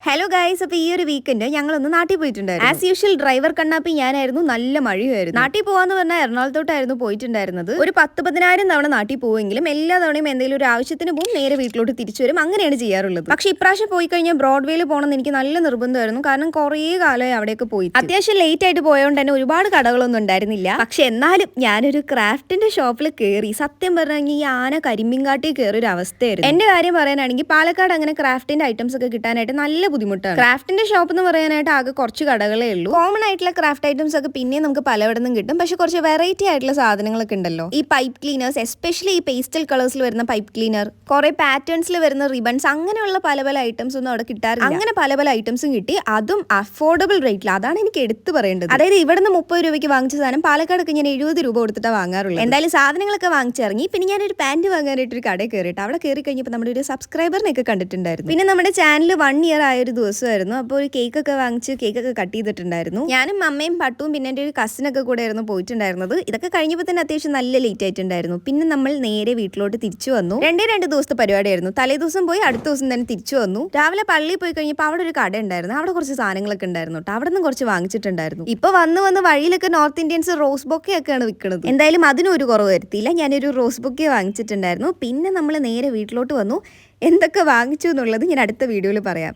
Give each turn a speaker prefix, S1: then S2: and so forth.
S1: Hello guys, അപ്പോൾ ഈ ഒരു വീക്കെൻഡ് ഞങ്ങളൊന്ന് നാട്ടിൽ പോയിട്ടുണ്ടായിരുന്നു. ആസ് യൂഷ്വൽ ഡ്രൈവർ കണ്ണാപ്പി ഞാനായിരുന്നു. നല്ല മഴയായിരുന്നു. നാട്ടിൽ പോകാന്ന് പറഞ്ഞാൽ എറണാകുളത്തോട്ടായിരുന്നു പോയിട്ടുണ്ടായിരുന്നത്. ഒരു 10,000 തവണ നാട്ടിൽ പോവുമെങ്കിലും എല്ലാ തവണയും എന്തെങ്കിലും ഒരു ആവശ്യത്തിന് പോകും, നേരെ വീട്ടിലോട്ട് തിരിച്ചു വരും. അങ്ങനെയാണ് ചെയ്യാറുള്ളത്. പക്ഷേ ഇപ്രാവശ്യം പോയി കഴിഞ്ഞാൽ ബ്രോഡ്വേയിൽ പോകണമെന്ന് എനിക്ക് നല്ല നിർബന്ധമായിരുന്നു. കാരണം കുറേ കാലമായി അവിടെയൊക്കെ പോയി. അത്യാവശ്യം ലേറ്റ് ആയിട്ട് പോയതുകൊണ്ട് തന്നെ ഒരുപാട് കടകളൊന്നും ഉണ്ടായിരുന്നില്ല. പക്ഷെ എന്നാലും ഞാനൊരു ക്രാഫ്റ്റിന്റെ ഷോപ്പിൽ കയറി. സത്യം പറഞ്ഞാൽ ഈ ആന കരിമ്പിൻകാട്ടിൽ കയറി ഒരു അവസ്ഥയായിരുന്നു. എന്റെ കാര്യം പറയാനാണെങ്കിൽ പാലക്കാട് അങ്ങനെ ക്രാഫ്റ്റിന്റെ ഐറ്റംസ് ഒക്കെ കിട്ടാനായിട്ട് നല്ല ബുദ്ധിമുട്ടാണ്. ക്രാഫ്റ്റിന്റെ ഷോപ്പ് എന്ന് പറയാനായിട്ട് ആകെ കുറച്ച് കടകളേ ഉള്ളൂ. കോമൺ ആയിട്ടുള്ള ക്രാഫ്റ്റ് ഐറ്റംസ് ഒക്കെ പിന്നെ നമുക്ക് പലയിടത്തും കിട്ടും. പക്ഷെ കുറച്ച് വെറൈറ്റി ആയിട്ടുള്ള സാധനങ്ങളൊക്കെ ഉണ്ടല്ലോ. ഈ പൈപ്പ് ക്ലീനേഴ്സ്, എസ്പെഷ്യലി ഈ പേസ്റ്റൽ കളേഴ്സിൽ വരുന്ന പൈപ്പ് ക്ലീനർ, കുറെ പാറ്റേൺസിൽ വരുന്ന റിബൺസ്, അങ്ങനെയുള്ള പല പല ഐറ്റംസ് ഒന്നും അവിടെ കിട്ടാറില്ല. അങ്ങനെ പല പല ഐറ്റംസും കിട്ടി, അതും അഫോർഡബിൾ റേറ്റിൽ. അതാണ് എനിക്ക് എടുത്തു പറയേണ്ടത്. അതായത് ഇവിടുന്ന് 30 രൂപയ്ക്ക് വാങ്ങിച്ച സാധനം പാലക്കാടൊക്കെ ഞാൻ 70 രൂപ കൊടുത്തിട്ടാണ് വാങ്ങാറുള്ളത്. എന്തായാലും സാധനങ്ങളൊക്കെ വാങ്ങിച്ചിറങ്ങി. പിന്നെ ഞാനൊരു പാന്റ് വാങ്ങാനായിട്ട് ഒരു കടയിൽ കയറിയിട്ട് അവിടെ കയറി കഴിഞ്ഞപ്പോൾ നമ്മുടെ ഒരു സബ്സ്ക്രൈബറിനെയൊക്കെ കണ്ടിട്ടുണ്ടായിരുന്നു. പിന്നെ നമ്മുടെ ചാനൽ 1 ഇയർ ആയ ഒരു ദിവസമായിരുന്നു. അപ്പോൾ ഒരു കേക്കൊക്കെ വാങ്ങിച്ച് കേക്കൊക്കെ കട്ട് ചെയ്തിട്ടുണ്ടായിരുന്നു. ഞാനും അമ്മയും പട്ടും പിന്നെ എൻ്റെ ഒരു കസിനൊക്കെ കൂടെ ആയിരുന്നു പോയിട്ടുണ്ടായിരുന്നത്. ഇതൊക്കെ കഴിഞ്ഞപ്പോൾ തന്നെ അത്യാവശ്യം നല്ല ലേറ്റ് ആയിട്ടുണ്ടായിരുന്നു. പിന്നെ നമ്മൾ നേരെ വീട്ടിലോട്ട് തിരിച്ചു വന്നു. 2 ദിവസത്തെ പരിപാടിയായിരുന്നു. തലേ ദിവസം പോയി അടുത്ത ദിവസം തന്നെ തിരിച്ചു വന്നു. രാവിലെ പള്ളിയിൽ പോയി കഴിഞ്ഞപ്പോൾ അവിടെ ഒരു കട ഉണ്ടായിരുന്നു. അവിടെ കുറച്ച് സാധനങ്ങളൊക്കെ ഉണ്ടായിരുന്നു. അവിടെ നിന്ന് കുറച്ച് വാങ്ങിച്ചിട്ടുണ്ടായിരുന്നു. ഇപ്പൊ വന്ന് വഴിയിലൊക്കെ നോർത്ത് ഇന്ത്യൻസ് റോസ് ബൊക്കെയൊക്കെയാണ് വിൽക്കുന്നത്. എന്തായാലും അതിനും ഒരു കുറവ് വരുത്തിയില്ല. ഞാനൊരു റോസ് ബൊക്കെ വാങ്ങിച്ചിട്ടുണ്ടായിരുന്നു. പിന്നെ നമ്മൾ നേരെ വീട്ടിലോട്ട് വന്നു. എന്തൊക്കെ വാങ്ങിച്ചു എന്നുള്ളത് ഞാൻ അടുത്ത വീഡിയോയിൽ പറയാം.